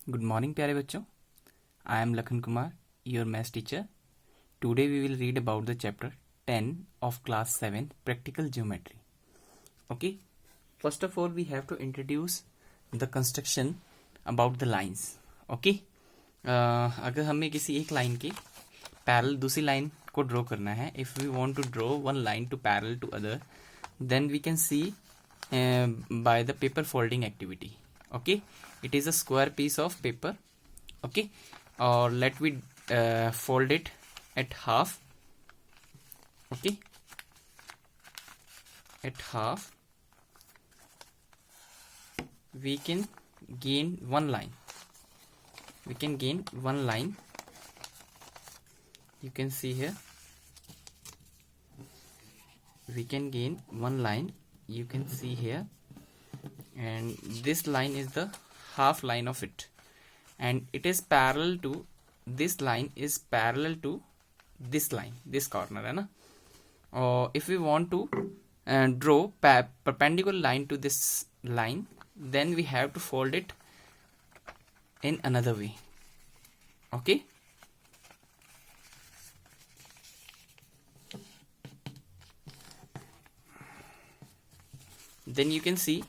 Good morning प्यारे बच्चों. I am Lakhan Kumar, your maths teacher. Today we will read about the chapter 10 of class 7 practical geometry. Okay, first of all we have to introduce the construction about the lines. Okay, अगर हमें किसी एक line के parallel दूसरी line को draw करना है, if we want to draw one line to parallel to other, then we can see by the paper folding activity. Okay, it is a square piece of paper. Okay, or let we fold it at half. Okay, at half we can gain one line. We can gain one line. You can see here we can gain one line. You can see here, and this line is the half line of it, and it is parallel to this line, is parallel to this line, this corner है ना. or if we want to draw perpendicular line to this line, then we have to fold it in another way. Okay, then you can see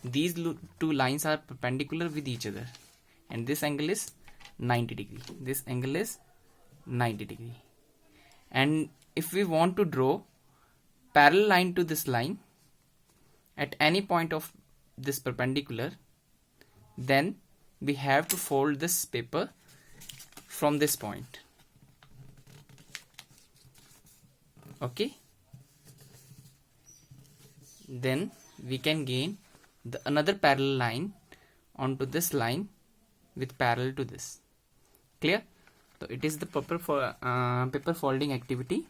these two lines are perpendicular with each other, and this angle is 90 degree. This angle is 90 degree. And if we want to draw parallel line to this line at any point of this perpendicular, then we have to fold this paper from this point. Okay, then we can gain the another parallel line onto this line with parallel to this. Clear? So it is the paper folding activity.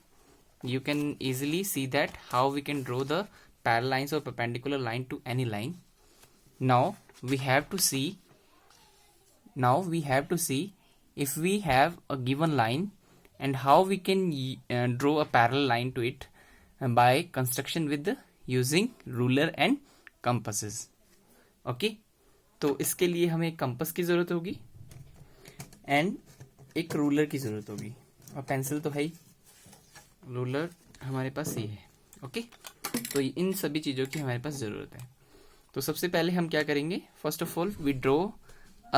You can easily see that how we can draw the parallel lines or perpendicular line to any line. Now we have to see if we have a given line and how we can draw a parallel line to it by construction with using ruler and compasses. Okay, तो इसके लिए हमें एक compass की जरूरत होगी and एक ruler की जरूरत होगी, और पेंसिल तो है ही, रूलर हमारे पास ये है. ओके, तो इन सभी चीज़ों की हमारे पास ज़रूरत है. तो सबसे पहले हम क्या करेंगे, first of all we draw a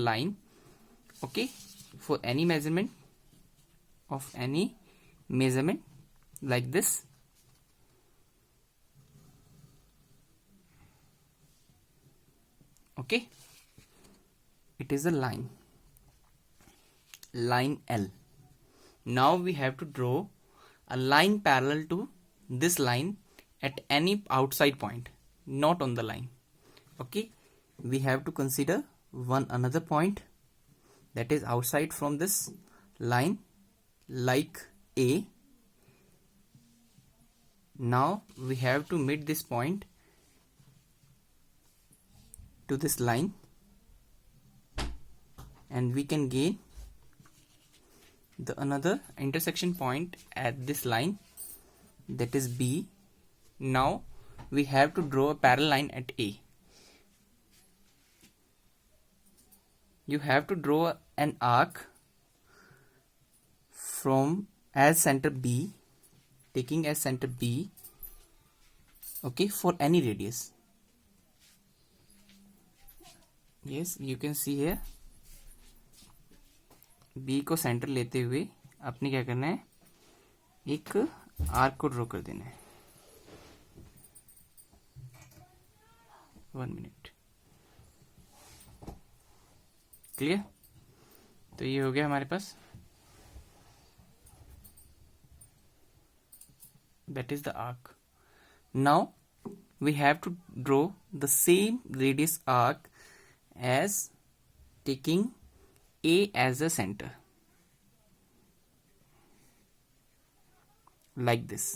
line. Okay, for any measurement like this. Okay, it is a line L. Now we have to draw a line parallel to this line at any outside point, not on the line. Okay, we have to consider one another point that is outside from this line, like A. Now we have to meet this point to this line, and we can gain the another intersection point at this line, that is B. Now we have to draw a parallel line at A. You have to draw an arc from as center B, taking as center B, okay, for any radius. Yes, you can see here B को centre लेते हुए आपने क्या करना है, एक arc को draw कर देना है. 1 मिनट. क्लियर? तो ये हो गया हमारे पास, that is the arc. Now we have to draw the same radius arc as taking A as a center, like this.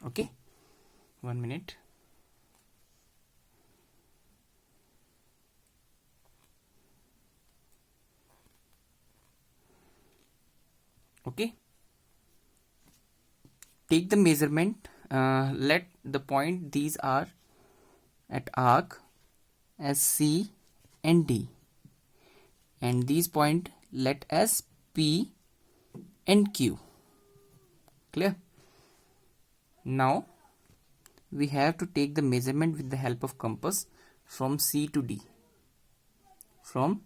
Okay, 1 minute. Okay, take the measurement. Let the point these are at arc as C and D, and these point let as P and Q. Clear? Now we have to take the measurement with the help of compass from C to D. From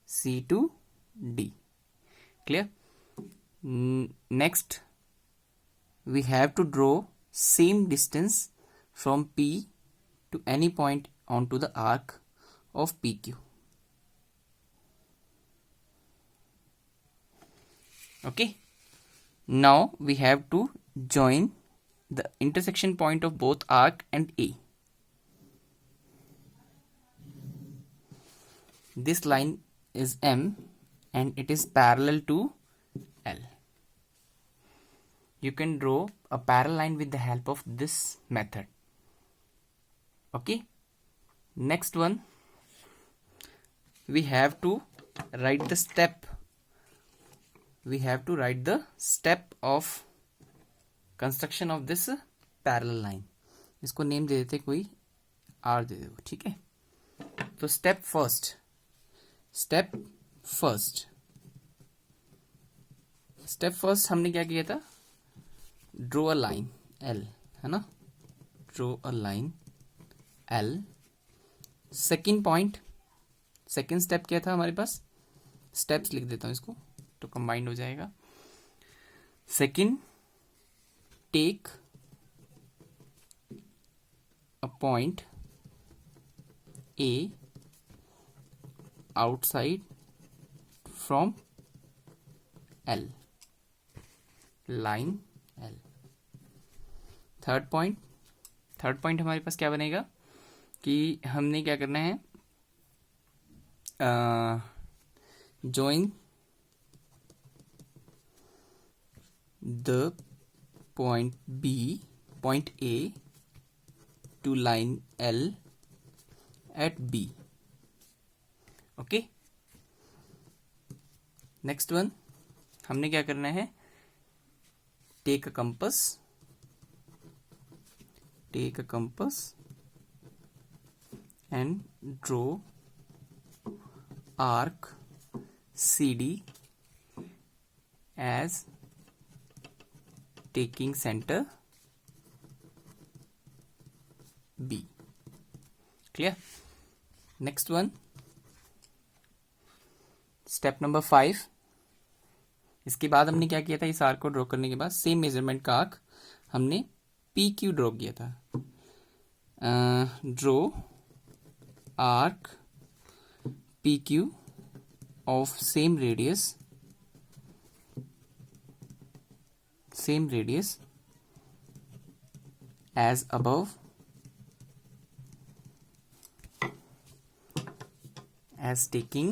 C to D. Clear? Next, we have to draw same distance from P to any point onto the arc of PQ. Okay. Now we have to join the intersection point of both arc and A. This line is M and it is parallel to L. You can draw a parallel line with the help of this method. Okay. Next one, we have to write the step. We have to write the step of construction of this parallel line. इसको name दे देते, कोई R दे दो, ठीक है. तो step first हमने क्या किया था? ड्रॉ अ लाइन L, है ना. Draw a line L. Second step क्या था हमारे पास? स्टेप्स लिख देता हूं इसको तो कंबाइंड हो जाएगा. Second, take a point A outside from L, line L. Third point हमारे पास क्या बनेगा कि हमने क्या करना है, join the point A to line L at B. Okay. Next one, हमने क्या करना है, take a compass and draw arc CD as taking center B. Clear? Next one, step number 5. इसके बाद हमने क्या किया था, इस आर्क को ड्रॉ करने के बाद सेम मेजरमेंट का आर्क हमने पी क्यू ड्रॉ किया था. Draw arc P Q of same radius as above as taking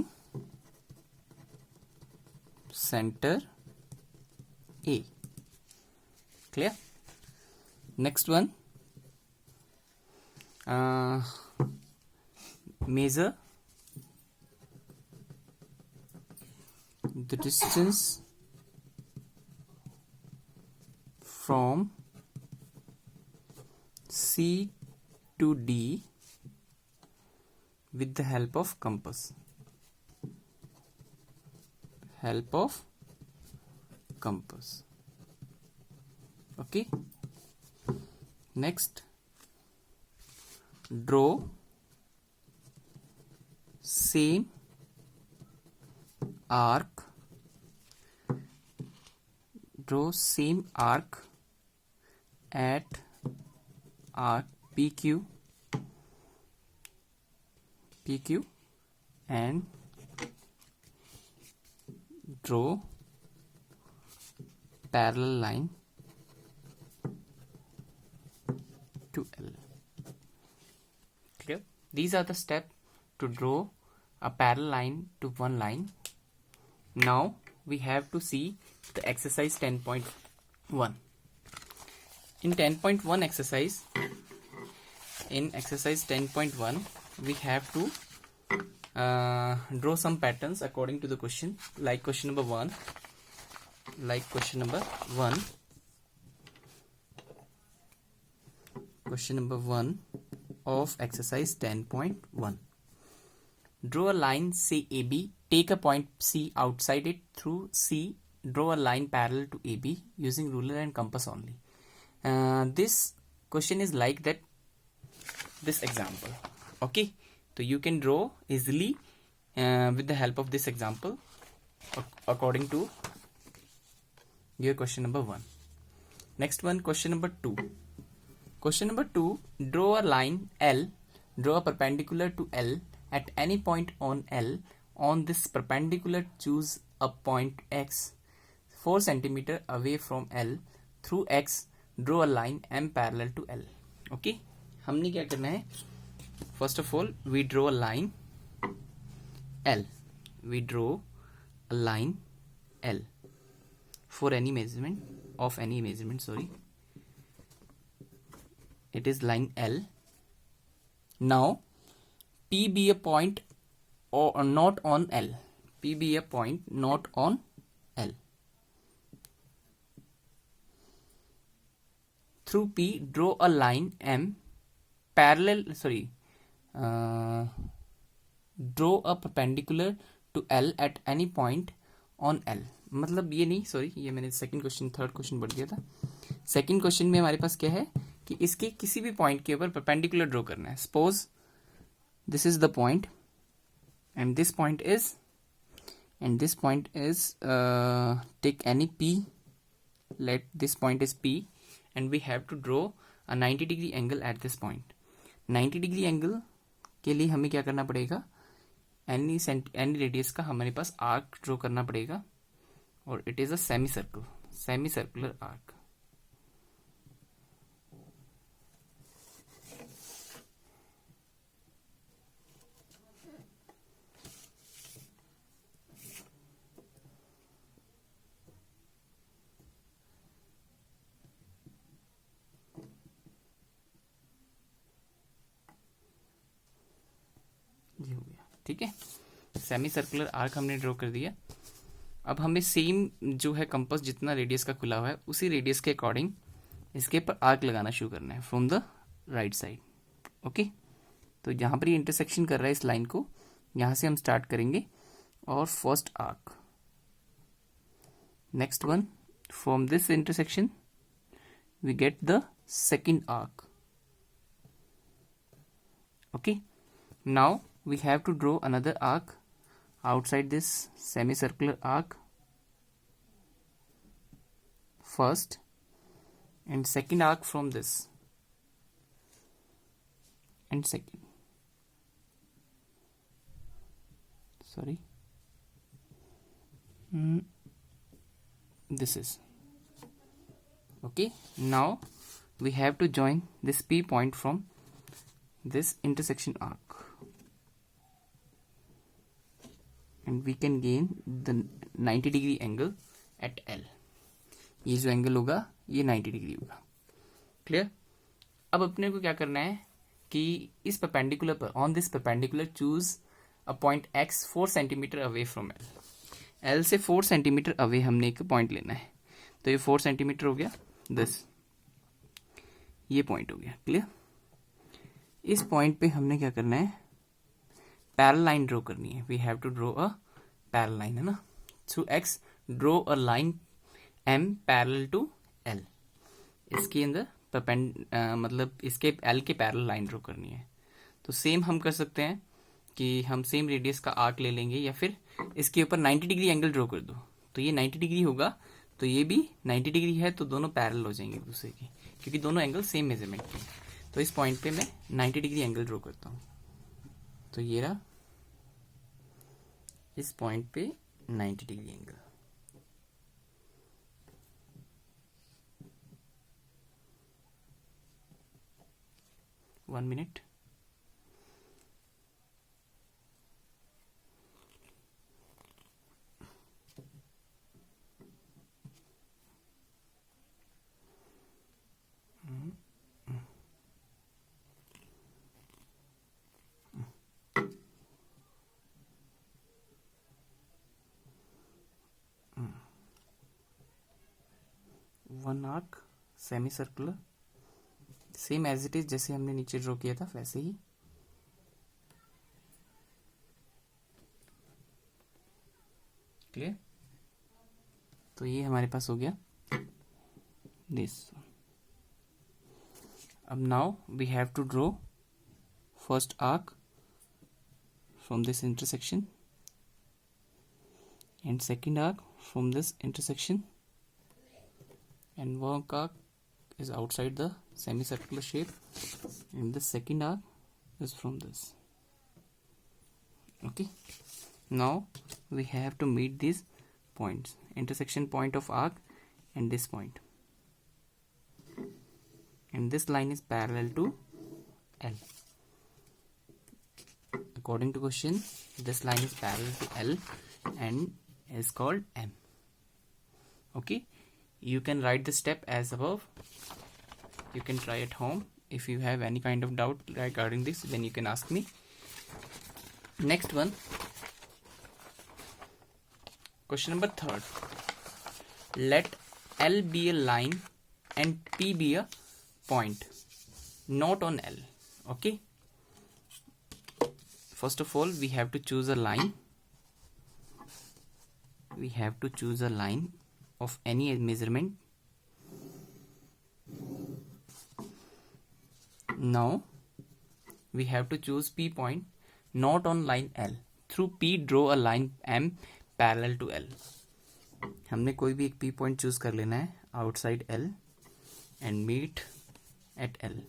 center A. Clear? Next one, measure the distance from C to D with the help of compass. Okay. Next, draw same arc at arc PQ and draw parallel line to L. Clear? These are the steps to draw a parallel line to one line. Now we have to see the exercise 10.1. In 10.1 exercise, exercise 10.1, we have to draw some patterns according to the question. Like question number 1, like question number 1. Question number 1 of exercise 10.1. Draw a line, say AB, take a point C outside it through C, draw a line parallel to AB using ruler and compass only. This question is like that, this example. Okay, so you can draw easily with the help of this example according to your question number 1. Next one, question number 2. Question number 2, draw a line L, draw a perpendicular to L at any point on L. On this perpendicular, choose a point X 4 cm away from L. Through X, draw a line M parallel to L. Okay, हमने क्या करना है? First of all, we draw a line L. We draw a line L for any measurement of any measurement. Sorry, it is line L. Now, P be a point or not on L. P be a point not on L. Through P, draw a line M parallel. Draw a perpendicular to L at any point on L. मतलब ये नहीं, sorry, ये मैंने second question third question बढ़ दिया था. Second question में हमारे पास क्या है कि इसके किसी भी पॉइंट के ऊपर परपेंडिकुलर ड्रॉ करना है. Suppose this is the point and this point is take any P, let this point is P, and we have to draw a 90 degree angle at this point. 90 degree angle के लिए हमें क्या करना पड़ेगा? Any radius का हमारे पास arc draw करना पड़ेगा, और it is a semi circular arc. ये हो गया. ठीक है, सेमी सर्कुलर आर्क हमने ड्रॉ कर दिया. अब हमें सेम जो है कंपास जितना रेडियस का खुला हुआ है उसी रेडियस के अकॉर्डिंग इसके पर आर्क लगाना शुरू करना है from the right side. Okay, तो जहां पर ये इंटरसेक्शन कर रहा है इस लाइन को, यहां से हम स्टार्ट करेंगे और first arc. Next one, from this intersection we get the second arc. Okay, now we have to draw another arc outside this semicircular arc first, and second arc from this, and second, sorry, this is okay. Now we have to join this P point from this intersection arc, and we can gain the 90 degree angle at L. ये जो angle होगा ये 90 degree होगा. Clear? अब अपने को क्या करना है कि इस परपेंडिकुलर पर, on this perpendicular choose a point X 4 centimetre away from L. L से 4 सेंटीमीटर अवे हमने एक पॉइंट लेना है. तो ये 4 सेंटीमीटर हो गया, दिस ये पॉइंट हो गया. क्लियर? इस पॉइंट पे हमने क्या करना है, पैरेलल लाइन ड्रॉ करनी है. We have to draw a parallel line, है ना. Through X draw a line M parallel to L. इसके अंदर मतलब इसके L के पैरेलल लाइन ड्रॉ करनी है. तो सेम हम कर सकते हैं कि हम सेम रेडियस का आर्क ले लेंगे, या फिर इसके ऊपर 90 डिग्री एंगल ड्रॉ कर दो. तो ये 90 डिग्री होगा, तो ये भी 90 डिग्री है, तो दोनों पैरेलल हो जाएंगे एक दूसरे के, क्योंकि दोनों एंगल सेम मेजरमेंट के. तो इस पॉइंट पे मैं 90 डिग्री एंगल ड्रॉ करता हूँ. तो ये रहा इस पॉइंट पे 90 degree angle. One minute. One arc semi circular, same as it is जैसे हमने नीचे ड्रॉ किया था वैसे ही। क्लियर? तो ये हमारे पास हो गया दिस। अब now we have to draw first arc from this intersection and second arc from this intersection, and one arc is outside the semicircular shape and the second arc is from this. Okay, now we have to meet these points, intersection point of arc and this point, and this line is parallel to L. According to question, this line is parallel to L and is called M. Okay, you can write the step as above. You can try at home. If you have any kind of doubt regarding this, then you can ask me. Next one, question number 3. Let L be a line and P be a point, not on L. Okay, first of all we have to choose a line. We have to choose a line of any measurement. Now we have to choose P point not on line L. Through P draw a line M parallel to L. हमने कोई भी एक P point choose कर लेना है outside L and meet at L.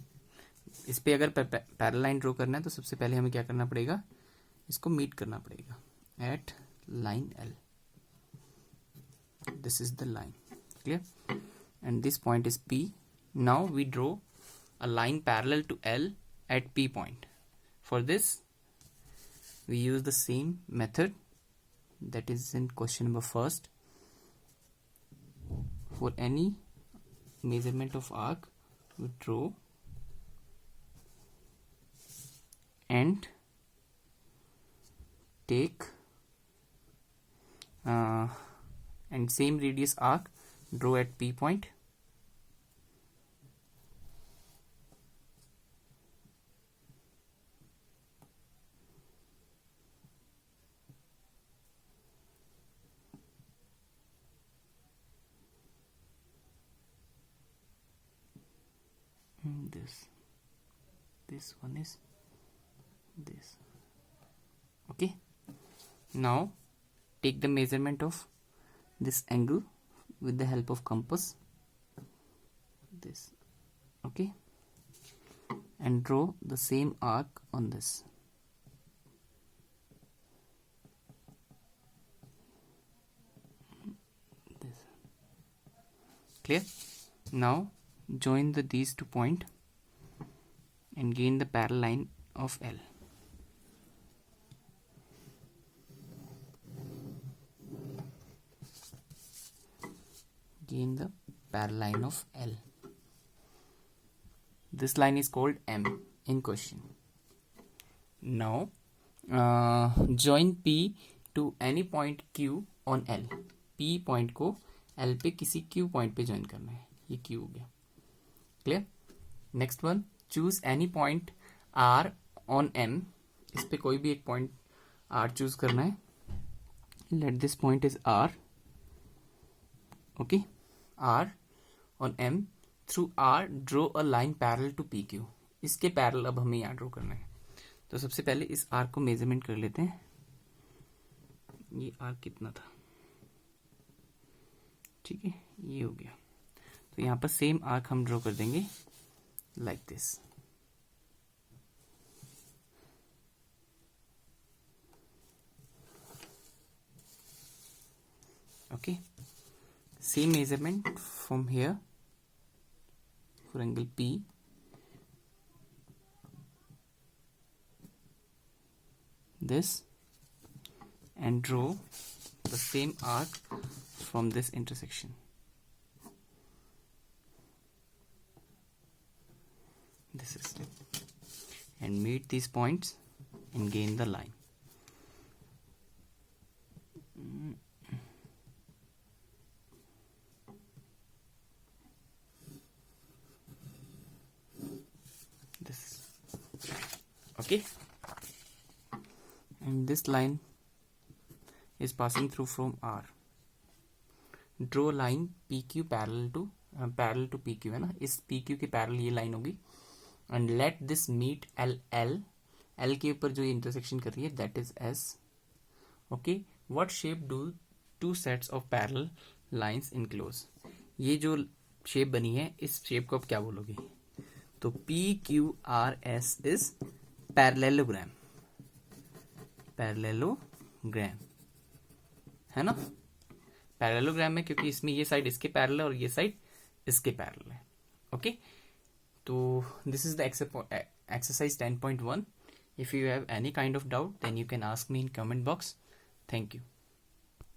इस पे अगर पैरेलल लाइन ड्रॉ करना है तो सबसे पहले हमें क्या करना पड़ेगा, इसको मीट करना पड़ेगा at line L. This is the line. Clear? And this point is P. Now we draw a line parallel to L at P point. For this we use the same method that is in question number 1st. For any measurement of arc we draw and take and same radius arc draw at P point. This one is this. Okay, now take the measurement of this angle with the help of compass, this. Okay, and draw the same arc on this. This. Clear? Now join these 2 points and gain the parallel line of L. Gain the parallel line of L. This line is called M in question. Now join P to any point Q on L. P point को L पे किसी Q point पे join करना है. ये Q हो गया. Clear? Next one, choose any point R on M. इस पे कोई भी एक point R choose करना है. Let this point is R. Okay, R on M. Through R draw a line parallel to PQ. इसके पैरेलल अब हमें यहाँ ड्रॉ करना है. तो सबसे पहले इस आर्क को मेजरमेंट कर लेते हैं. ये आर्क कितना था? ठीक है, ये हो गया. तो यहाँ पर सेम आर्क हम ड्रॉ कर देंगे like this. Okay, same measurement from here for angle P. This, and draw the same arc from this intersection. This is it. And meet these points and gain the line. Okay, and this line is passing through from R. Draw line PQ parallel to PQ है ना, इस PQ के parallel ये line होगी. And let this meet L के ऊपर जो ये इंटरसेक्शन कर रही है that is S. Okay, what shape do two sets of parallel lines enclose. ये जो शेप बनी है इस शेप को आप क्या बोलोगे? तो PQRS इज पैरेललोग्राम है ना. पैरेललोग्राम में क्योंकि इसमें ये साइड इसके पैरेलल है और ये साइड इसके पैरेलल है. ओके, तो this is the exercise 10.1. If you have any kind of doubt, then you can ask me in comment box. Thank you.